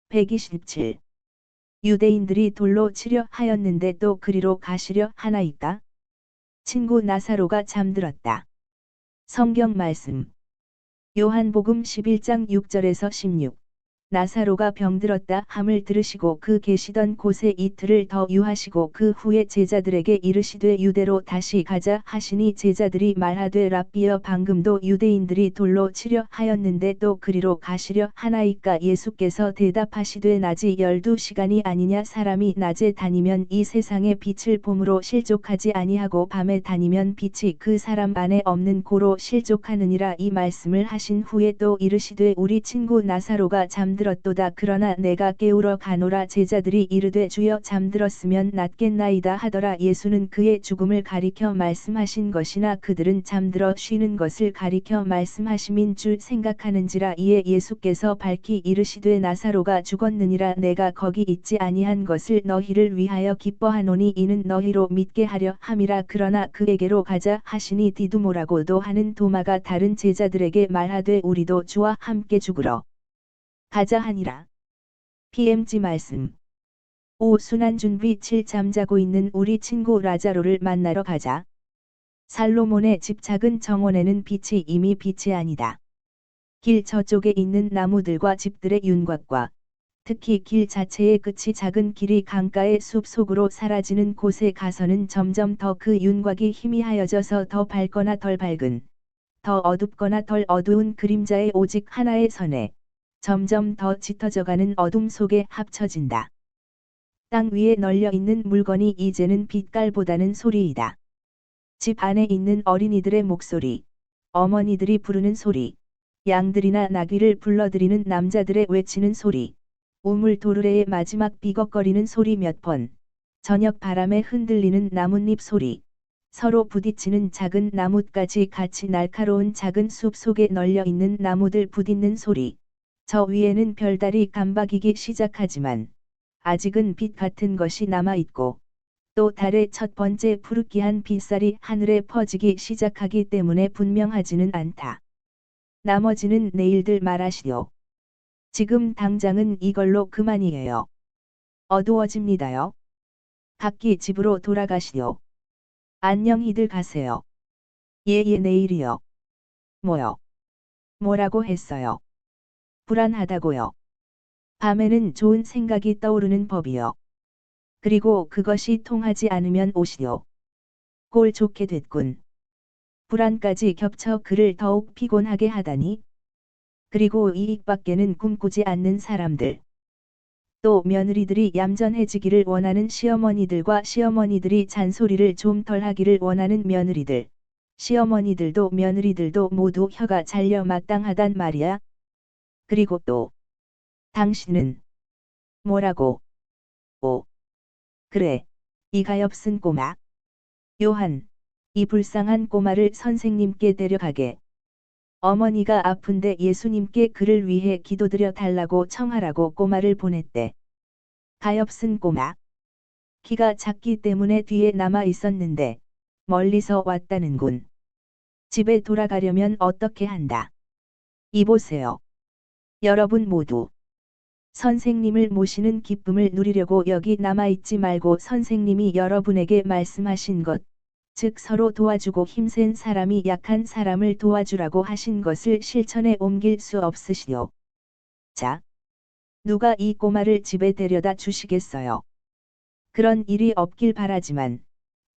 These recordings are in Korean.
127. 유대인들이 돌로 치려 하였는데 또 그리로 가시려 하나이까? 친구 나사로가 잠들었다. 성경 말씀. 요한복음 11장 6절에서 16. 나사로가 병들었다 함을 들으시고 그 계시던 곳에 이틀을 더 유하시고 그 후에 제자들에게 이르시되 유대로 다시 가자 하시니 제자들이 말하되 랍비여 방금도 유대인들이 돌로 치려 하였는데 또 그리로 가시려 하나이까? 예수께서 대답하시되 낮이 12시간이 아니냐? 사람이 낮에 다니면 이 세상의 빛을 봄으로 실족하지 아니하고 밤에 다니면 빛이 그 사람 안에 없는 고로 실족하느니라. 이 말씀을 하신 후에 또 이르시되 우리 친구 나사로가 잠들었도다. 그러나 내가 깨우러 가노라. 제자들이 이르되 주여 잠들었으면 낫겠나이다 하더라. 예수는 그의 죽음을 가리켜 말씀하신 것이나 그들은 잠들어 쉬는 것을 가리켜 말씀하심인 줄 생각하는지라. 이에 예수께서 밝히 이르시되 나사로가 죽었느니라. 내가 거기 있지 아니한 것을 너희를 위하여 기뻐하노니 이는 너희로 믿게 하려 함이라. 그러나 그에게로 가자 하시니 디두모라고도 하는 도마가 다른 제자들에게 말하되 우리도 주와 함께 죽으러 가자 하니라. PMG 말씀. 5. 순환준비 7. 잠자고 있는 우리 친구 라자로를 만나러 가자. 살로몬의 집 작은 정원에는 빛이 이미 빛이 아니다. 길 저쪽에 있는 나무들과 집들의 윤곽과 특히 길 자체의 끝이 작은 길이 강가의 숲 속으로 사라지는 곳에 가서는 점점 더 그 윤곽이 희미하여져서 더 밝거나 덜 밝은, 더 어둡거나 덜 어두운 그림자의 오직 하나의 선에 점점 더 짙어져가는 어둠 속에 합쳐진다. 땅 위에 널려 있는 물건이 이제는 빛깔보다는 소리이다. 집 안에 있는 어린이들의 목소리, 어머니들이 부르는 소리, 양들이나 나귀를 불러들이는 남자들의 외치는 소리, 우물 도르래의 마지막 비걱거리는 소리 몇 번, 저녁 바람에 흔들리는 나뭇잎 소리, 서로 부딪히는 작은 나뭇가지 같이 날카로운 작은 숲 속에 널려 있는 나무들 부딪는 소리, 저 위에는 별달이 깜박이기 시작하지만 아직은 빛 같은 것이 남아있고 또 달의 첫 번째 푸르기한 빛살이 하늘에 퍼지기 시작하기 때문에 분명하지는 않다. 나머지는 내일들 말하시오. 지금 당장은 이걸로 그만이에요. 어두워집니다요. 각기 집으로 돌아가시오. 안녕히들 가세요. 예예 내일이요. 뭐요? 뭐라고 했어요? 불안하다고요. 밤에는 좋은 생각이 떠오르는 법이요. 그리고 그것이 통하지 않으면 오시오. 꼴 좋게 됐군. 불안까지 겹쳐 그를 더욱 피곤하게 하다니. 그리고 이익밖에는 꿈꾸지 않는 사람들. 또 며느리들이 얌전해지기를 원하는 시어머니들과 시어머니들이 잔소리를 좀 덜하기를 원하는 며느리들. 시어머니들도 며느리들도 모두 혀가 잘려 마땅하단 말이야. 그리고 또 당신은 뭐라고? 오. 그래. 이 가엾은 꼬마. 요한. 이 불쌍한 꼬마를 선생님께 데려가게. 어머니가 아픈데 예수님께 그를 위해 기도드려 달라고 청하라고 꼬마를 보냈대. 가엾은 꼬마. 키가 작기 때문에 뒤에 남아 있었는데 멀리서 왔다는군. 집에 돌아가려면 어떻게 한다. 이보세요. 여러분 모두 선생님을 모시는 기쁨을 누리려고 여기 남아있지 말고 선생님이 여러분에게 말씀하신 것, 즉 서로 도와주고 힘센 사람이 약한 사람을 도와주라고 하신 것을 실천에 옮길 수 없으시오. 자, 누가 이 꼬마를 집에 데려다 주시겠어요? 그런 일이 없길 바라지만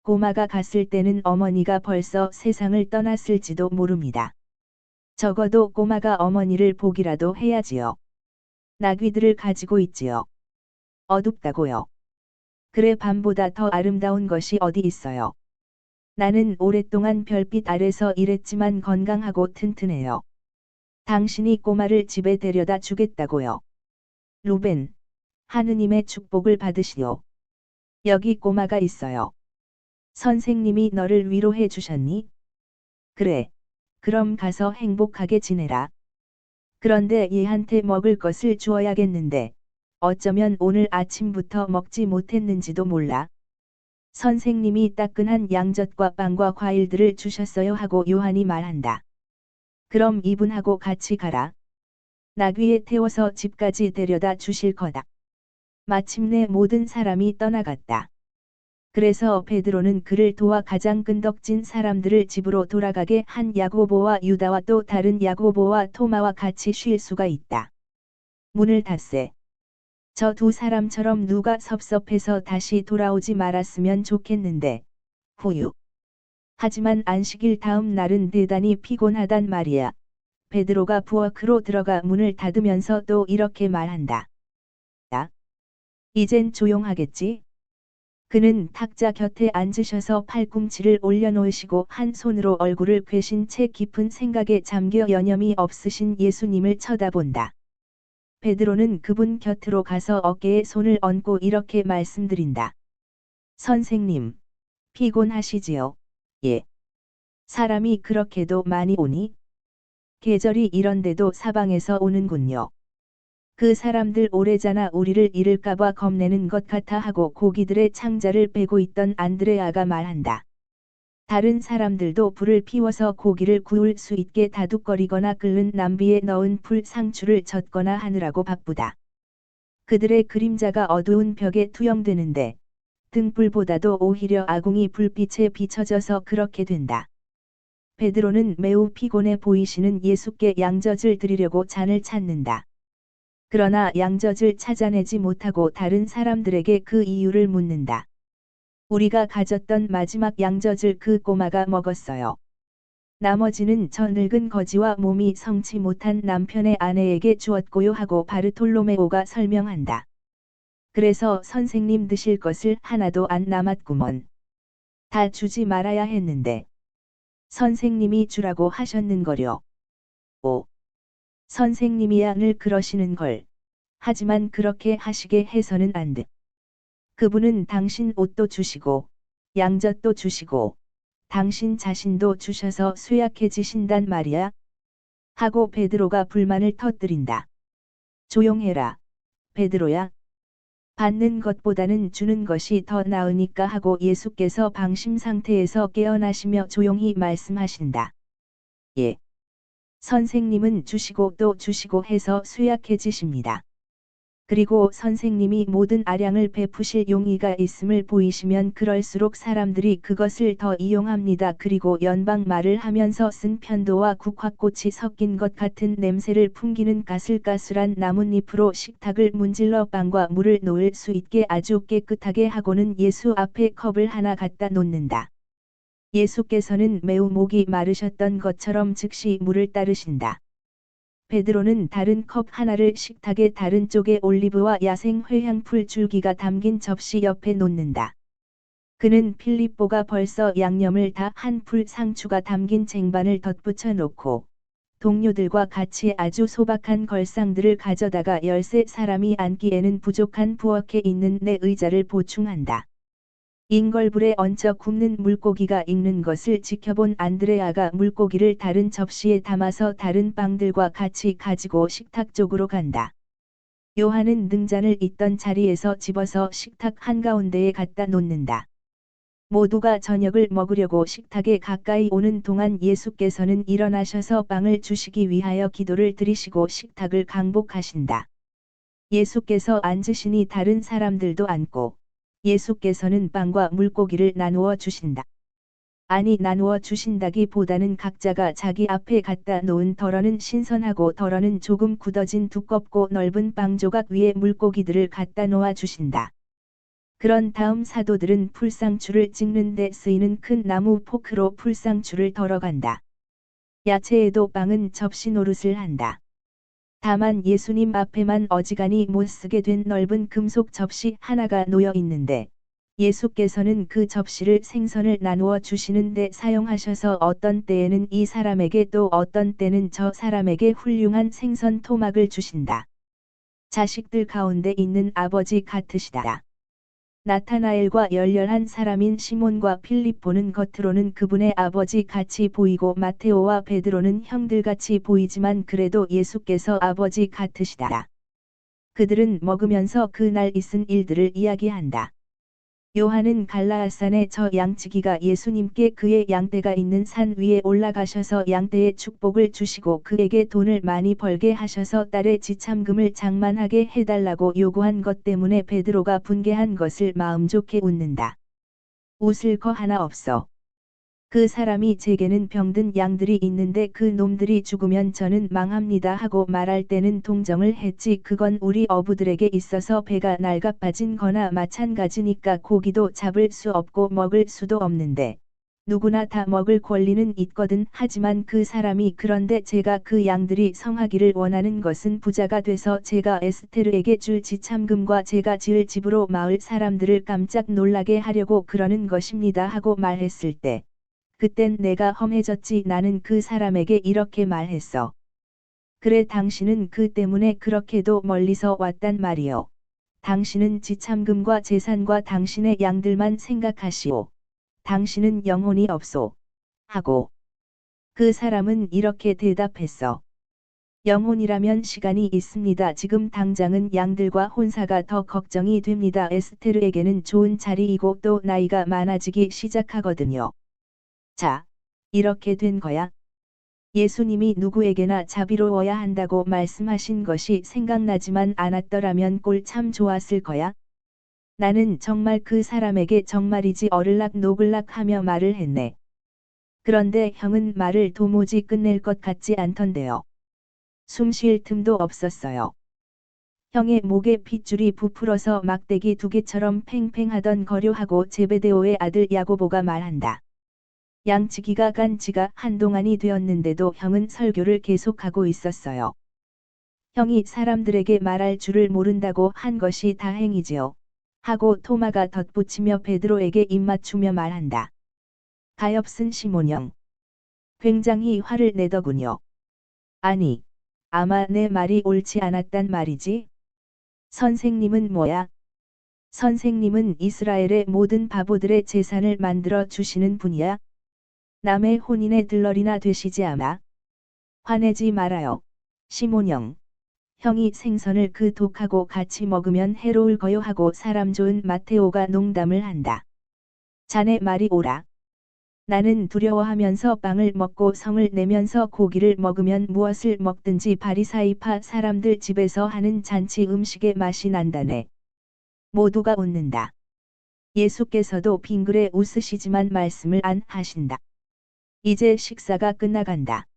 꼬마가 갔을 때는 어머니가 벌써 세상을 떠났을지도 모릅니다. 적어도 꼬마가 어머니를 보기라도 해야지요. 나귀들을 가지고 있지요. 어둡다고요. 그래 밤보다 더 아름다운 것이 어디 있어요. 나는 오랫동안 별빛 아래서 일했지만 건강하고 튼튼해요. 당신이 꼬마를 집에 데려다 주겠다고요. 루벤, 하느님의 축복을 받으시오. 여기 꼬마가 있어요. 선생님이 너를 위로해 주셨니? 그래. 그럼 가서 행복하게 지내라. 그런데 얘한테 먹을 것을 주어야겠는데 어쩌면 오늘 아침부터 먹지 못했는지도 몰라. 선생님이 따끈한 양젓과 빵과 과일들을 주셨어요 하고 요한이 말한다. 그럼 이분하고 같이 가라. 나귀에 태워서 집까지 데려다 주실 거다. 마침내 모든 사람이 떠나갔다. 그래서 베드로는 그를 도와 가장 끈덕진 사람들을 집으로 돌아가게 한 야고보와 유다와 또 다른 야고보와 토마와 같이 쉴 수가 있다. 문을 닫세. 저 두 사람처럼 누가 섭섭해서 다시 돌아오지 말았으면 좋겠는데. 후유. 하지만 안식일 다음 날은 대단히 피곤하단 말이야. 베드로가 부엌으로 들어가 문을 닫으면서 또 이렇게 말한다. 야. 이젠 조용하겠지? 그는 탁자 곁에 앉으셔서 팔꿈치를 올려놓으시고 한 손으로 얼굴을 꿰신 채 깊은 생각에 잠겨 여념이 없으신 예수님을 쳐다본다. 베드로는 그분 곁으로 가서 어깨에 손을 얹고 이렇게 말씀드린다. 선생님, 피곤하시지요? 예. 사람이 그렇게도 많이 오니? 계절이 이런데도 사방에서 오는군요. 그 사람들 오래잖아 우리를 잃을까봐 겁내는 것 같아 하고 고기들의 창자를 베고 있던 안드레아가 말한다. 다른 사람들도 불을 피워서 고기를 구울 수 있게 다둑거리거나 끓는 냄비에 넣은 풀 상추를 젓거나 하느라고 바쁘다. 그들의 그림자가 어두운 벽에 투영되는데 등불보다도 오히려 아궁이 불빛에 비춰져서 그렇게 된다. 베드로는 매우 피곤해 보이시는 예수께 양젖을 드리려고 잔을 찾는다. 그러나 양젖을 찾아내지 못하고 다른 사람들에게 그 이유를 묻는다. 우리가 가졌던 마지막 양젖을 그 꼬마가 먹었어요. 나머지는 저 늙은 거지와 몸이 성치 못한 남편의 아내에게 주었고요 하고 바르톨로메오가 설명한다. 그래서 선생님 드실 것을 하나도 안 남았구먼. 다 주지 말아야 했는데. 선생님이 주라고 하셨는거려. 오. 선생님이야 늘 그러시는 걸. 하지만 그렇게 하시게 해서는 안 돼. 그분은 당신 옷도 주시고, 양젖도 주시고, 당신 자신도 주셔서 쇠약해지신단 말이야. 하고 베드로가 불만을 터뜨린다. 조용해라. 베드로야. 받는 것보다는 주는 것이 더 나으니까 하고 예수께서 방심 상태에서 깨어나시며 조용히 말씀하신다. 예. 선생님은 주시고 또 주시고 해서 쇠약해지십니다. 그리고 선생님이 모든 아량을 베푸실 용의가 있음을 보이시면 그럴수록 사람들이 그것을 더 이용합니다. 그리고 연방 말을 하면서 쓴 편도와 국화꽃이 섞인 것 같은 냄새를 풍기는 가슬가슬한 나뭇잎으로 식탁을 문질러 빵과 물을 놓을 수 있게 아주 깨끗하게 하고는 예수 앞에 컵을 하나 갖다 놓는다. 예수께서는 매우 목이 마르셨던 것처럼 즉시 물을 따르신다. 베드로는 다른 컵 하나를 식탁의 다른 쪽에 올리브와 야생 회향풀 줄기가 담긴 접시 옆에 놓는다. 그는 필립보가 벌써 양념을 다 한 풀 상추가 담긴 쟁반을 덧붙여 놓고 동료들과 같이 아주 소박한 걸상들을 가져다가 13사람이 앉기에는 부족한 부엌에 있는 내 의자를 보충한다. 인걸불에 얹어 굽는 물고기가 익는 것을 지켜본 안드레아가 물고기를 다른 접시에 담아서 다른 빵들과 같이 가지고 식탁 쪽으로 간다. 요한은 등잔을 있던 자리에서 집어서 식탁 한가운데에 갖다 놓는다. 모두가 저녁을 먹으려고 식탁에 가까이 오는 동안 예수께서는 일어나셔서 빵을 주시기 위하여 기도를 드리시고 식탁을 강복하신다. 예수께서 앉으시니 다른 사람들도 앉고 예수께서는 빵과 물고기를 나누어 주신다. 아니 나누어 주신다기보다는 각자가 자기 앞에 갖다 놓은 덜어는 신선하고 덜어는 조금 굳어진 두껍고 넓은 빵 조각 위에 물고기들을 갖다 놓아 주신다. 그런 다음 사도들은 풀상추를 찍는 데 쓰이는 큰 나무 포크로 풀상추를 덜어간다. 야채에도 빵은 접시 노릇을 한다. 다만 예수님 앞에만 어지간히 못 쓰게 된 넓은 금속 접시 하나가 놓여 있는데 예수께서는 그 접시를 생선을 나누어 주시는데 사용하셔서 어떤 때에는 이 사람에게 또 어떤 때는 저 사람에게 훌륭한 생선 토막을 주신다. 자식들 가운데 있는 아버지 같으시다. 나타나엘과 열렬한 사람인 시몬과 필립보는 겉으로는 그분의 아버지 같이 보이고 마테오와 베드로는 형들같이 보이지만 그래도 예수께서 아버지 같으시다. 그들은 먹으면서 그날 있은 일들을 이야기한다. 요한은 갈라앗산의 저 양치기가 예수님께 그의 양떼가 있는 산 위에 올라가셔서 양떼의 축복을 주시고 그에게 돈을 많이 벌게 하셔서 딸의 지참금을 장만하게 해달라고 요구한 것 때문에 베드로가 분개한 것을 마음 좋게 웃는다. 웃을 거 하나 없어. 그 사람이 제게는 병든 양들이 있는데 그 놈들이 죽으면 저는 망합니다 하고 말할 때는 동정을 했지. 그건 우리 어부들에게 있어서 배가 낡아빠진 거나 마찬가지니까 고기도 잡을 수 없고 먹을 수도 없는데 누구나 다 먹을 권리는 있거든. 하지만 그 사람이 그런데 제가 그 양들이 성하기를 원하는 것은 부자가 돼서 제가 에스테르에게 줄 지참금과 제가 지을 집으로 마을 사람들을 깜짝 놀라게 하려고 그러는 것입니다 하고 말했을 때 그땐 내가 험해졌지. 나는 그 사람에게 이렇게 말했어. 그래, 당신은 그 때문에 그렇게도 멀리서 왔단 말이요. 당신은 지참금과 재산과 당신의 양들만 생각하시오. 당신은 영혼이 없소. 하고 그 사람은 이렇게 대답했어. 영혼이라면 시간이 있습니다. 지금 당장은 양들과 혼사가 더 걱정이 됩니다. 에스테르에게는 좋은 자리이고 또 나이가 많아지기 시작하거든요. 자, 이렇게 된 거야. 예수님이 누구에게나 자비로워야 한다고 말씀하신 것이 생각나지만 않았더라면 꼴 참 좋았을 거야. 나는 정말 그 사람에게 정말이지 어를락 노글락 하며 말을 했네. 그런데 형은 말을 도무지 끝낼 것 같지 않던데요. 숨 쉴 틈도 없었어요. 형의 목에 핏줄이 부풀어서 막대기 두 개처럼 팽팽하던 거류하고 제베데오의 아들 야고보가 말한다. 양치기가 간 지가 한동안이 되었는데도 형은 설교를 계속하고 있었어요. 형이 사람들에게 말할 줄을 모른다고 한 것이 다행이지요. 하고 토마가 덧붙이며 베드로에게 입맞추며 말한다. 가엾은 시몬형. 굉장히 화를 내더군요. 아니, 아마 내 말이 옳지 않았단 말이지? 선생님은 뭐야? 선생님은 이스라엘의 모든 바보들의 재산을 만들어 주시는 분이야? 남의 혼인에 들러리나 되시지 않아? 화내지 말아요. 시몬형. 형이 생선을 그 독하고 같이 먹으면 해로울 거요 하고 사람 좋은 마테오가 농담을 한다. 자네 말이 옳아. 나는 두려워하면서 빵을 먹고 성을 내면서 고기를 먹으면 무엇을 먹든지 바리사이파 사람들 집에서 하는 잔치 음식의 맛이 난다네. 모두가 웃는다. 예수께서도 빙그레 웃으시지만 말씀을 안 하신다. 이제 식사가 끝나간다.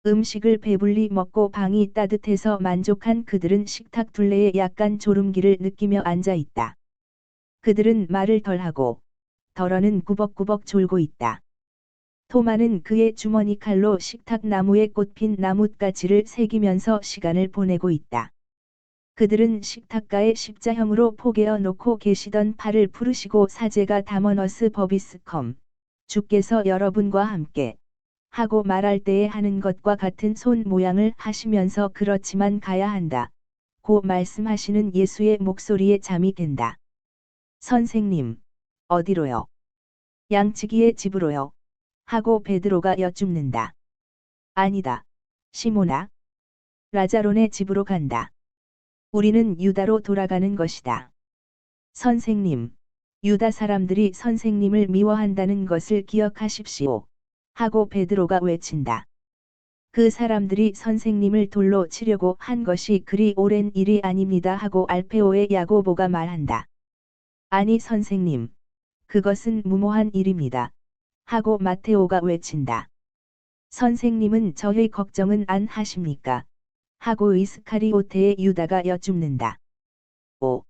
음식을 배불리 먹고 방이 따뜻해서 만족한 그들은 식탁 둘레에 약간 졸음기를 느끼며 앉아 있다. 그들은 말을 덜하고 덜어는 구벅구벅 졸고 있다. 토마는 그의 주머니 칼로 식탁 나무에 꽃핀 나뭇가지를 새기면서 시간을 보내고 있다. 그들은 식탁가에 십자형으로 포개어 놓고 계시던 팔을 풀으시고 사제가 다머너스 버비스컴, 주께서 여러분과 함께 하고 말할 때에 하는 것과 같은 손 모양을 하시면서 그렇지만 가야 한다. 고 말씀하시는 예수의 목소리에 잠이 든다. 선생님, 어디로요? 양치기의 집으로요. 하고 베드로가 여쭙는다. 아니다. 시몬아. 라자론의 집으로 간다. 우리는 유다로 돌아가는 것이다. 선생님, 유다 사람들이 선생님을 미워한다는 것을 기억하십시오. 하고 베드로가 외친다. 그 사람들이 선생님을 돌로 치려고 한 것이 그리 오랜 일이 아닙니다 하고 알페오의 야고보가 말한다. 아니 선생님, 그것은 무모한 일입니다. 하고 마테오가 외친다. 선생님은 저의 걱정은 안 하십니까? 하고 이스카리오테의 유다가 여쭙는다. 오,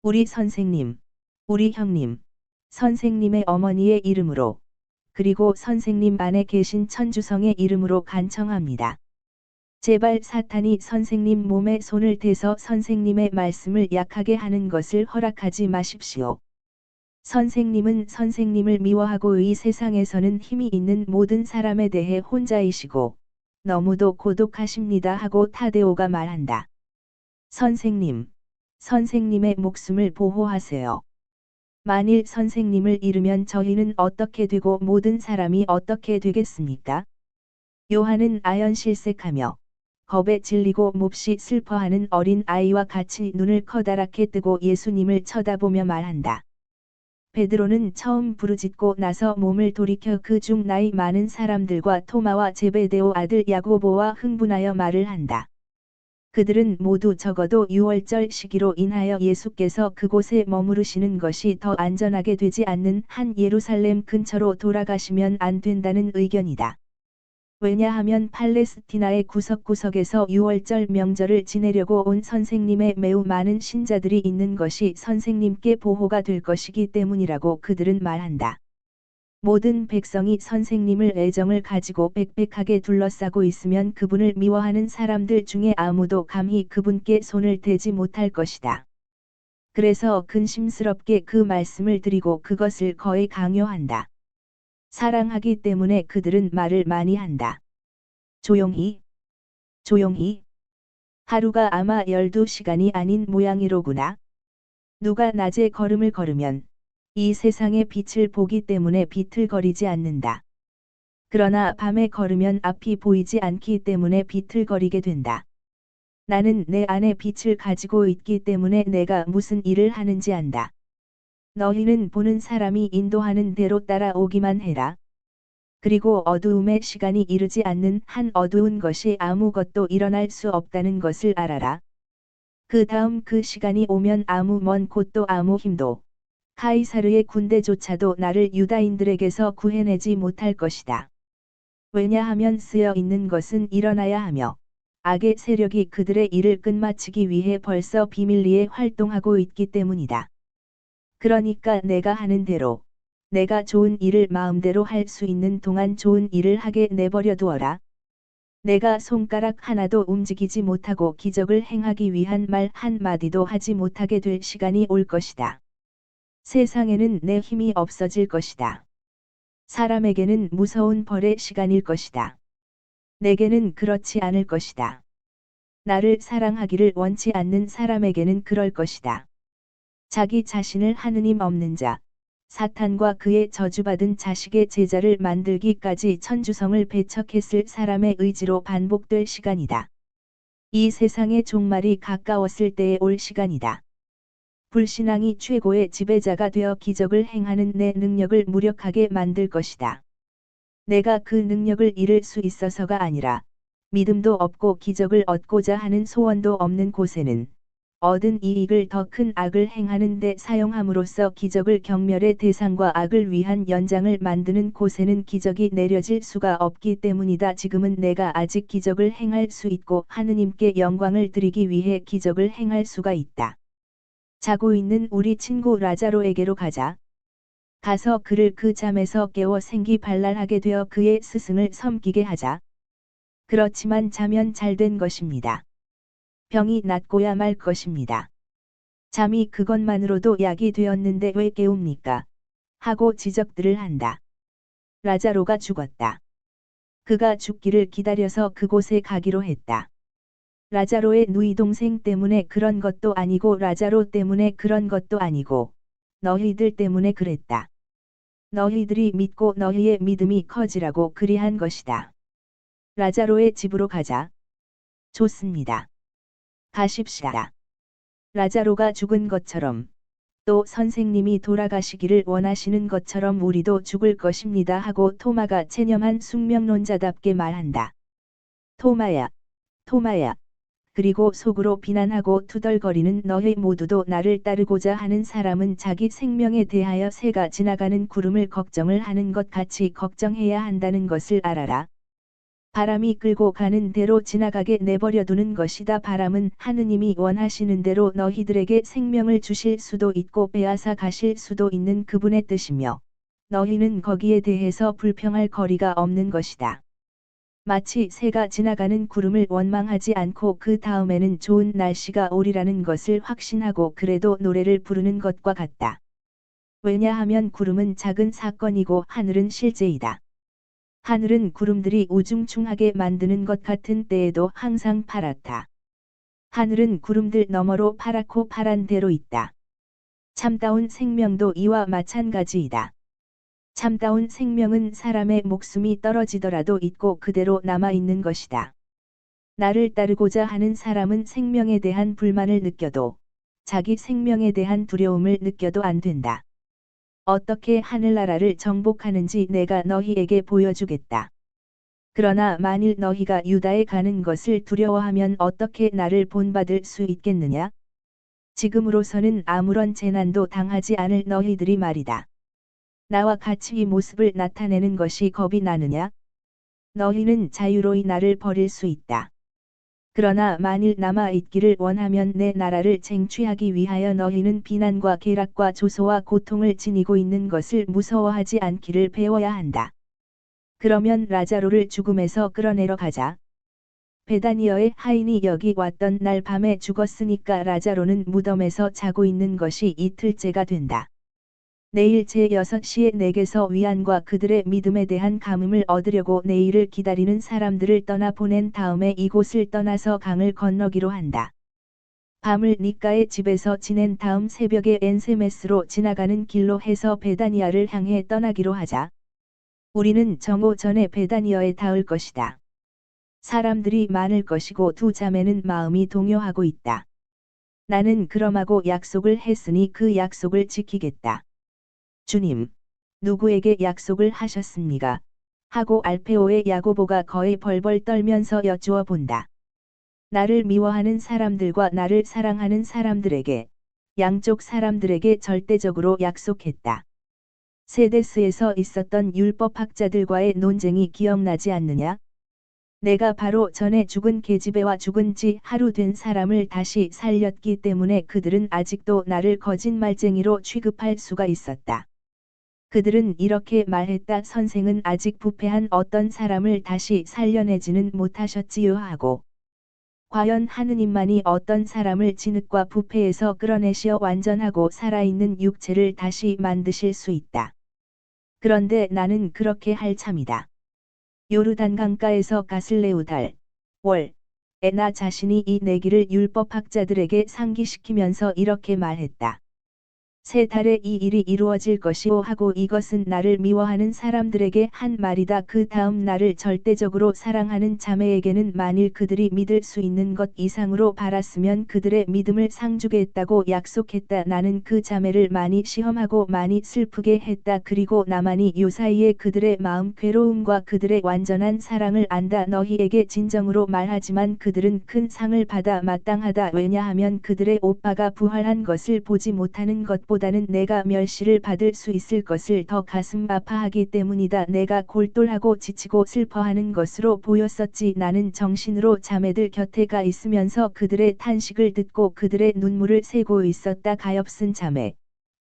우리 선생님, 우리 형님, 선생님의 어머니의 이름으로, 그리고 선생님 안에 계신 천주성의 이름으로 간청합니다. 제발 사탄이 선생님 몸에 손을 대서 선생님의 말씀을 약하게 하는 것을 허락하지 마십시오. 선생님은 선생님을 미워하고 이 세상에서는 힘이 있는 모든 사람에 대해 혼자이시고 너무도 고독하십니다 하고 타데오가 말한다. 선생님, 선생님의 목숨을 보호하세요. 만일 선생님을 잃으면 저희는 어떻게 되고 모든 사람이 어떻게 되겠습니까? 요한은 아연실색하며 겁에 질리고 몹시 슬퍼하는 어린 아이와 같이 눈을 커다랗게 뜨고 예수님을 쳐다보며 말한다. 베드로는 처음 부르짖고 나서 몸을 돌이켜 그 중 나이 많은 사람들과 토마와 제베데오 아들 야고보와 흥분하여 말을 한다. 그들은 모두 적어도 6월절 시기로 인하여 예수께서 그곳에 머무르시는 것이 더 안전하게 되지 않는 한 예루살렘 근처로 돌아가시면 안 된다는 의견이다. 왜냐하면 팔레스티나의 구석구석에서 6월절 명절을 지내려고 온 선생님의 매우 많은 신자들이 있는 것이 선생님께 보호가 될 것이기 때문이라고 그들은 말한다. 모든 백성이 선생님을 애정을 가지고 빽빽하게 둘러싸고 있으면 그분을 미워하는 사람들 중에 아무도 감히 그분께 손을 대지 못할 것이다. 그래서 근심스럽게 그 말씀을 드리고 그것을 거의 강요한다. 사랑하기 때문에 그들은 말을 많이 한다. 조용히, 조용히. 하루가 아마 12시간이 아닌 모양이로구나. 누가 낮에 걸음을 걸으면 이 세상의 빛을 보기 때문에 비틀거리지 않는다. 그러나 밤에 걸으면 앞이 보이지 않기 때문에 비틀거리게 된다. 나는 내 안에 빛을 가지고 있기 때문에 내가 무슨 일을 하는지 안다. 너희는 보는 사람이 인도하는 대로 따라오기만 해라. 그리고 어두움의 시간이 이르지 않는 한 어두운 것이 아무것도 일어날 수 없다는 것을 알아라. 그 다음 그 시간이 오면 아무 먼 곳도 아무 힘도 카이사르의 군대조차도 나를 유다인들에게서 구해내지 못할 것이다. 왜냐하면 쓰여 있는 것은 일어나야 하며 악의 세력이 그들의 일을 끝마치기 위해 벌써 비밀리에 활동하고 있기 때문이다. 그러니까 내가 하는 대로 내가 좋은 일을 마음대로 할 수 있는 동안 좋은 일을 하게 내버려 두어라. 내가 손가락 하나도 움직이지 못하고 기적을 행하기 위한 말 한마디도 하지 못하게 될 시간이 올 것이다. 세상에는 내 힘이 없어질 것이다. 사람에게는 무서운 벌의 시간일 것이다. 내게는 그렇지 않을 것이다. 나를 사랑하기를 원치 않는 사람에게는 그럴 것이다. 자기 자신을 하느님 없는 자, 사탄과 그의 저주받은 자식의 제자를 만들기까지 천주성을 배척했을 사람의 의지로 반복될 시간이다. 이 세상의 종말이 가까웠을 때에 올 시간이다. 불신앙이 최고의 지배자가 되어 기적을 행하는 내 능력을 무력하게 만들 것이다. 내가 그 능력을 잃을 수 있어서가 아니라 믿음도 없고 기적을 얻고자 하는 소원도 없는 곳에는 얻은 이익을 더 큰 악을 행하는 데 사용함으로써 기적을 경멸의 대상과 악을 위한 연장을 만드는 곳에는 기적이 내려질 수가 없기 때문이다. 지금은 내가 아직 기적을 행할 수 있고 하느님께 영광을 드리기 위해 기적을 행할 수가 있다. 자고 있는 우리 친구 라자로에게로 가자. 가서 그를 그 잠에서 깨워 생기발랄하게 되어 그의 스승을 섬기게 하자. 그렇지만 자면 잘된 것입니다. 병이 낫고야 말 것입니다. 잠이 그것만으로도 약이 되었는데 왜 깨웁니까? 하고 지적들을 한다. 라자로가 죽었다. 그가 죽기를 기다려서 그곳에 가기로 했다. 라자로의 누이 동생 때문에 그런 것도 아니고 라자로 때문에 그런 것도 아니고 너희들 때문에 그랬다. 너희들이 믿고 너희의 믿음이 커지라고 그리한 것이다. 라자로의 집으로 가자. 좋습니다. 가십시다. 라자로가 죽은 것처럼 또 선생님이 돌아가시기를 원하시는 것처럼 우리도 죽을 것입니다 하고 토마가 체념한 숙명론자답게 말한다. 토마야, 토마야. 그리고 속으로 비난하고 투덜거리는 너희 모두도 나를 따르고자 하는 사람은 자기 생명에 대하여 새가 지나가는 구름을 걱정을 하는 것 같이 걱정해야 한다는 것을 알아라. 바람이 끌고 가는 대로 지나가게 내버려두는 것이다. 바람은 하느님이 원하시는 대로 너희들에게 생명을 주실 수도 있고 빼앗아 가실 수도 있는 그분의 뜻이며 너희는 거기에 대해서 불평할 거리가 없는 것이다. 마치 새가 지나가는 구름을 원망하지 않고 그 다음에는 좋은 날씨가 오리라는 것을 확신하고 그래도 노래를 부르는 것과 같다. 왜냐하면 구름은 작은 사건이고 하늘은 실제이다. 하늘은 구름들이 우중충하게 만드는 것 같은 때에도 항상 파랗다. 하늘은 구름들 너머로 파랗고 파란 대로 있다. 참다운 생명도 이와 마찬가지이다. 참다운 생명은 사람의 목숨이 떨어지더라도 있고 그대로 남아있는 것이다. 나를 따르고자 하는 사람은 생명에 대한 불만을 느껴도 자기 생명에 대한 두려움을 느껴도 안 된다. 어떻게 하늘나라를 정복하는지 내가 너희에게 보여주겠다. 그러나 만일 너희가 유다에 가는 것을 두려워하면 어떻게 나를 본받을 수 있겠느냐? 지금으로서는 아무런 재난도 당하지 않을 너희들이 말이다. 나와 같이 이 모습을 나타내는 것이 겁이 나느냐? 너희는 자유로이 나를 버릴 수 있다. 그러나 만일 남아 있기를 원하면 내 나라를 쟁취하기 위하여 너희는 비난과 계략과 조소와 고통을 지니고 있는 것을 무서워하지 않기를 배워야 한다. 그러면 라자로를 죽음에서 끌어내러 가자. 베다니어의 하인이 여기 왔던 날 밤에 죽었으니까 라자로는 무덤에서 자고 있는 것이 이틀째가 된다. 내일 제6시에 내게서 위안과 그들의 믿음에 대한 감흥을 얻으려고 내일을 기다리는 사람들을 떠나 보낸 다음에 이곳을 떠나서 강을 건너기로 한다. 밤을 니까의 집에서 지낸 다음 새벽에 엔세메스로 지나가는 길로 해서 베다니아를 향해 떠나기로 하자. 우리는 정오 전에 베다니어에 닿을 것이다. 사람들이 많을 것이고 두 자매는 마음이 동요하고 있다. 나는 그럼하고 약속을 했으니 그 약속을 지키겠다. 주님, 누구에게 약속을 하셨습니까? 하고 알페오의 야고보가 거의 벌벌 떨면서 여쭈어 본다. 나를 미워하는 사람들과 나를 사랑하는 사람들에게, 양쪽 사람들에게 절대적으로 약속했다. 세데스에서 있었던 율법학자들과의 논쟁이 기억나지 않느냐? 내가 바로 전에 죽은 계집애와 죽은 지 하루 된 사람을 다시 살렸기 때문에 그들은 아직도 나를 거짓말쟁이로 취급할 수가 있었다. 그들은 이렇게 말했다. 선생은 아직 부패한 어떤 사람을 다시 살려내지는 못하셨지요 하고. 과연 하느님만이 어떤 사람을 진흙과 부패에서 끌어내시어 완전하고 살아있는 육체를 다시 만드실 수 있다. 그런데 나는 그렇게 할 참이다. 요르단 강가에서 가슬레우 달, 월, 에나 자신이 이 내기를 율법학자들에게 상기시키면서 이렇게 말했다. 세 달에 이 일이 이루어질 것이오 하고 이것은 나를 미워하는 사람들에게 한 말이다. 그 다음 나를 절대적으로 사랑하는 자매에게는 만일 그들이 믿을 수 있는 것 이상으로 바랐으면 그들의 믿음을 상주겠다고 약속했다. 나는 그 자매를 많이 시험하고 많이 슬프게 했다. 그리고 나만이 요사이에 그들의 마음 괴로움과 그들의 완전한 사랑을 안다. 너희에게 진정으로 말하지만 그들은 큰 상을 받아 마땅하다. 왜냐하면 그들의 오빠가 부활한 것을 보지 못하는 것 보다는 내가 멸시를 받을 수 있을 것을 더 가슴 아파하기 때문이다. 내가 골똘하고 지치고 슬퍼하는 것으로 보였었지. 나는 정신으로 자매들 곁에 가 있으면서 그들의 탄식을 듣고 그들의 눈물을 세고 있었다. 가엾은 자매.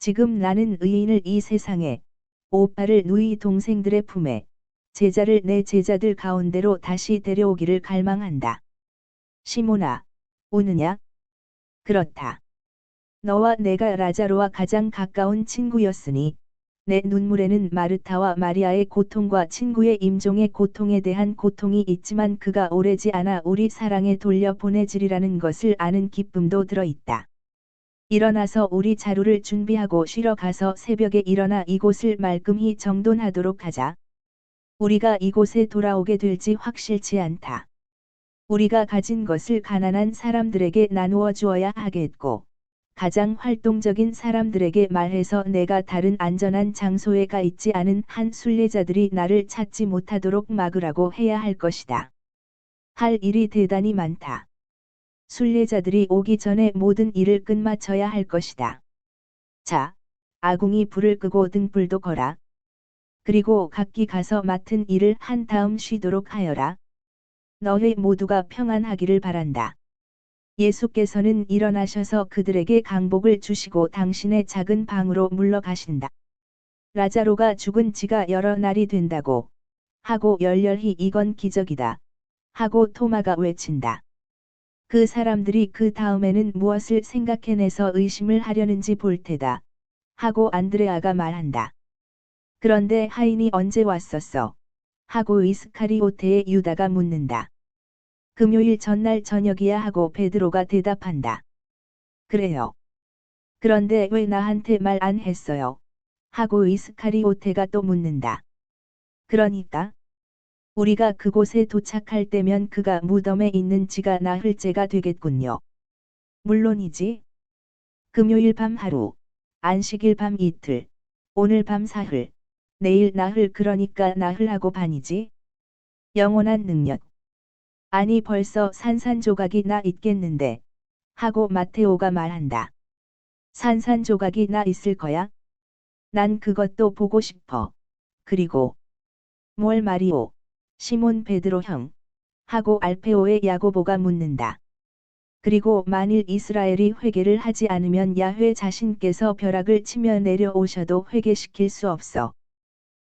지금 나는 의인을 이 세상에, 오빠를 누이 동생들의 품에, 제자를 내 제자들 가운데로 다시 데려오기를 갈망한다. 시몬아, 우느냐? 그렇다. 너와 내가 라자로와 가장 가까운 친구였으니 내 눈물에는 마르타와 마리아의 고통과 친구의 임종의 고통에 대한 고통이 있지만 그가 오래지 않아 우리 사랑에 돌려보내지리라는 것을 아는 기쁨도 들어있다. 일어나서 우리 자루를 준비하고 쉬러 가서 새벽에 일어나 이곳을 말끔히 정돈하도록 하자. 우리가 이곳에 돌아오게 될지 확실치 않다. 우리가 가진 것을 가난한 사람들에게 나누어 주어야 하겠고 가장 활동적인 사람들에게 말해서 내가 다른 안전한 장소에 가 있지 않은 한 순례자들이 나를 찾지 못하도록 막으라고 해야 할 것이다. 할 일이 대단히 많다. 순례자들이 오기 전에 모든 일을 끝마쳐야 할 것이다. 자, 아궁이 불을 끄고 등불도 거라. 그리고 각기 가서 맡은 일을 한 다음 쉬도록 하여라. 너희 모두가 평안하기를 바란다. 예수께서는 일어나셔서 그들에게 강복을 주시고 당신의 작은 방으로 물러가신다. 라자로가 죽은 지가 여러 날이 된다고 하고 열렬히 이건 기적이다 하고 토마가 외친다. 그 사람들이 그 다음에는 무엇을 생각해내서 의심을 하려는지 볼 테다 하고 안드레아가 말한다. 그런데 하인이 언제 왔었어? 하고 이스카리오테의 유다가 묻는다. 금요일 전날 저녁이야 하고 베드로가 대답한다. 그래요. 그런데 왜 나한테 말 안 했어요? 하고 이스카리오테가 또 묻는다. 그러니까 우리가 그곳에 도착할 때면 그가 무덤에 있는 지가 나흘째가 되겠군요. 물론이지. 금요일 밤 하루, 안식일 밤 이틀, 오늘 밤 사흘, 내일 나흘 그러니까 나흘하고 반이지. 영원한 능력. 아니 벌써 산산조각이 나 있겠는데. 하고 마테오가 말한다. 산산조각이 나 있을 거야? 난 그것도 보고 싶어. 그리고 뭘 말이오? 시몬 베드로 형. 하고 알페오의 야고보가 묻는다. 그리고 만일 이스라엘이 회개를 하지 않으면 야훼 자신께서 벼락을 치며 내려오셔도 회개시킬 수 없어.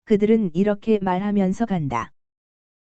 그들은 이렇게 말하면서 간다.